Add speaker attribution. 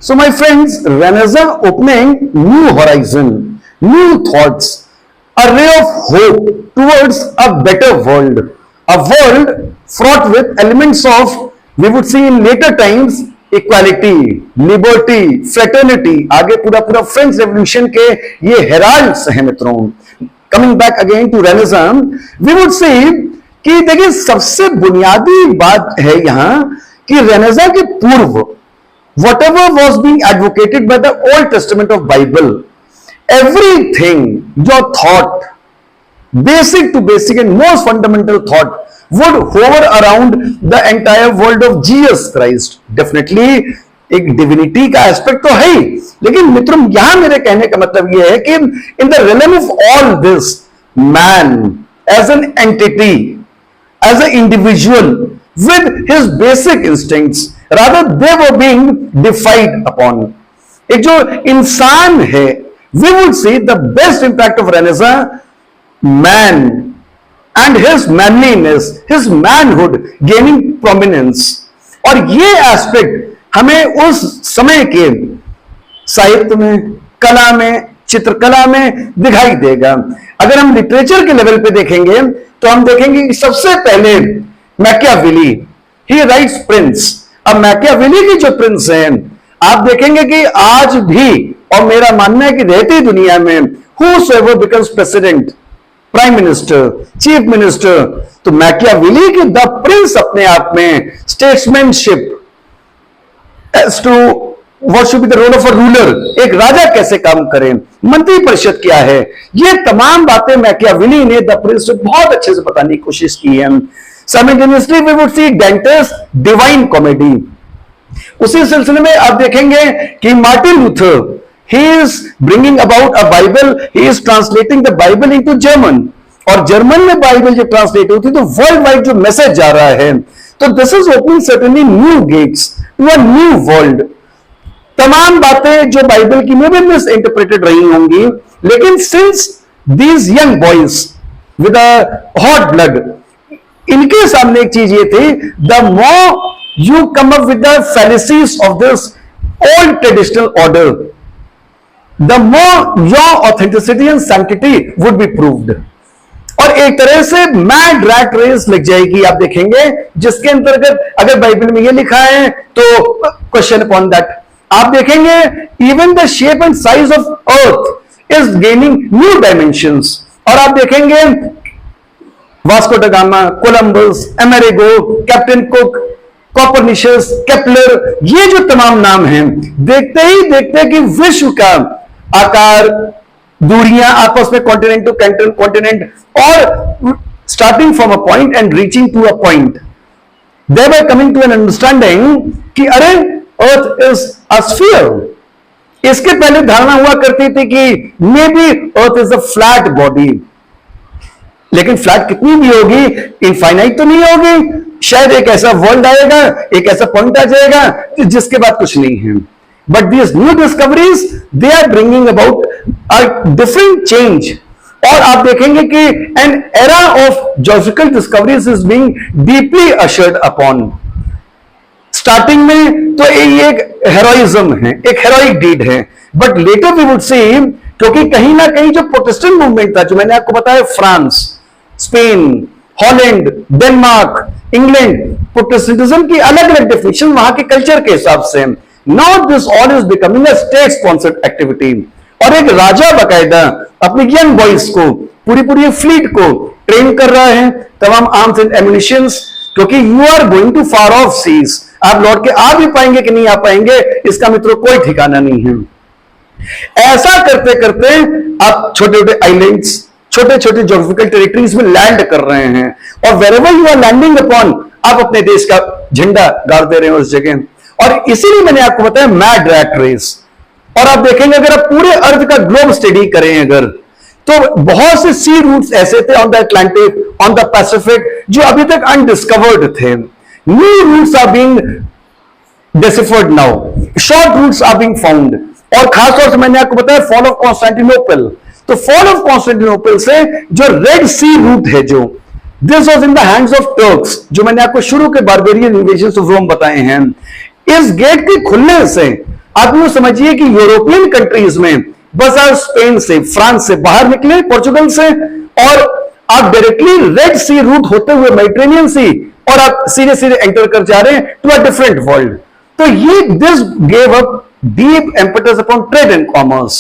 Speaker 1: So, my friends, Renaissance opening new horizon, new thoughts, a ray of hope towards a better world fraught with elements of, we would see in later times, equality, liberty, fraternity, आगे पूरा पूरा French revolution के ये heralds हैं मित्रों. Coming back again to renaissance, we would see कि देखिए सबसे बुनियादी बात है यहां कि रेनेसांस के पूर्व whatever was being advocated by the Old Testament of Bible, everything your thought, basic to basic and most fundamental thought would hover around the entire world of Jesus Christ. Definitely एक divinity का aspect तो है ही, लेकिन मित्रों यहां मेरे कहने का मतलब यह है कि in the realm of all this, man as an entity, as an individual with his basic instincts, rather they were being defied upon. एक जो इंसान है, we would see the best impact of Renaissance, man and his manliness, his manhood gaining prominence. और ये aspect हमें उस समय के साहित्य में, कला में, चित्रकला में दिखाई देगा. अगर हम लिटरेचर के लेवल पे देखेंगे तो हम देखेंगे कि सबसे पहले मैकियावेली, ही राइट्स प्रिंस. अब मैकियावेली की जो प्रिंस हैं, आप देखेंगे कि आज भी, और मेरा मानना है कि रहती दुनिया में, whosoever becomes president, prime minister, chief minister, तो मैकियावेली की द प्रिंस अपने आप में statesmanship as to what should be the role of a ruler, एक राजा कैसे काम करे, मंत्री परिषद क्या है, ये तमाम बातें मैकियावेली ने द प्रिंस से बहुत अच्छे से बताने की कोशिश की है. Simultaneously we would see Dante's divine comedy. उसी सिलसिले में आप देखेंगे कि Martin Luther, he is bringing about a Bible, he is translating the Bible into German, और जर्मन में बाइबल जब ट्रांसलेट होती तो वर्ल्ड वाइड जो मैसेज जा रहा है, तो this is opening certainly new gates to a new world. तमाम बातें जो बाइबल की में भी मिस इंटरप्रेटेड रही होंगी, लेकिन since these young boys with a hot blood, इनके सामने एक चीज ये थी, the more you come up with the fallacies of this old traditional order, the more your authenticity and sanctity would be proved. और एक तरह से मैड रैट रेस लग जाएगी. आप देखेंगे जिसके अंतर्गत अगर बाइबल में ये लिखा है तो क्वेश्चन अपॉन दैट. आप देखेंगे even the shape and size of earth is gaining new dimensions. और आप देखेंगे Vasco da Gama, Columbus, Amerigo, captain cook, Copernicus, Kepler, ये जो तमाम नाम हैं, देखते ही देखते कि विश्व का आकार, दूरियां आपस में, कॉन्टिनेंट टू कॉन्टिनेंट, और starting from a point and reaching to a point, there coming to an understanding कि अरे अर्थ इज अ स्फीयर. इसके पहले धारणा हुआ करती थी कि may be earth is a flat body, लेकिन फ्लैट कितनी भी होगी, इनफाइनाइट तो नहीं होगी. शायद एक ऐसा वर्ल्ड आएगा, एक ऐसा पॉइंट आ जाएगा जिसके बाद कुछ नहीं है. But these new discoveries they are bringing about a different change. और आप देखेंगे कि an era of geographical discoveries is being deeply ushered upon. Starting में तो ये एक हेरोइज्म है, एक हेरोइक डीड है, but later we would see, क्योंकि कहीं ना कहीं जो प्रोटेस्टेंट मूवमेंट था, जो मैंने आपको बताया, France, Spain, Holland, Denmark, England, Protestantism की अलग अलग डेफिनेशन वहां के कल्चर के हिसाब से. Now this all is becoming a state sponsored activity. और एक राजा बकायदा अपने यंग बॉयज को, पूरी पूरी फ्लीट को ट्रेन कर रहा है, तमाम आर्म्स एंड एम्युनिशंस, क्योंकि you are going to far off seas. आप लौट के आ भी पाएंगे कि नहीं आ पाएंगे, इसका मित्रों कोई ठिकाना नहीं है. ऐसा करते करते आप छोटे छोटे आइलैंड्स, छोटे छोटे ज्योग्राफिकल टेरिटरीज में लैंड कर रहे हैं, और wherever you are landing upon, आप अपने देश का झंडा गाड़ दे रहे हैं उस जगह. और इसीलिए मैंने आपको बताया मैड रैट रेस. और आप देखेंगे अगर आप पूरे अर्थ का ग्लोब स्टडी करें अगर, तो बहुत से सी रूट्स ऐसे थे on the Atlantic, on the Pacific, जो अभी तक अनडिस्कवर्ड थे. New routes are being deciphered now, short routes are being found. और खासतौर से मैंने आपको बताया फॉल ऑफ कॉन्स्टेंटिनोपल. तो फॉल ऑफ कॉन्स्टेंटिनोपल से जो रेड सी रूट है, जो this was in the hands of Turks, जो मैंने आपको शुरू के बारबेरियन इन्वेजन ऑफ रोम बताए हैं, इस गेट के खुलने से आप यूं समझिए कि यूरोपियन कंट्रीज में बस आप स्पेन से, फ्रांस से बाहर निकले, पोर्चुगल से, और आप डायरेक्टली रेड सी रूट होते हुए मेडिटेरेनियन सी, और आप सीधे सीधे एंटर कर जा रहे हैं टू अ डिफरेंट वर्ल्ड। तो ये this gave up deep emphasis upon trade and commerce.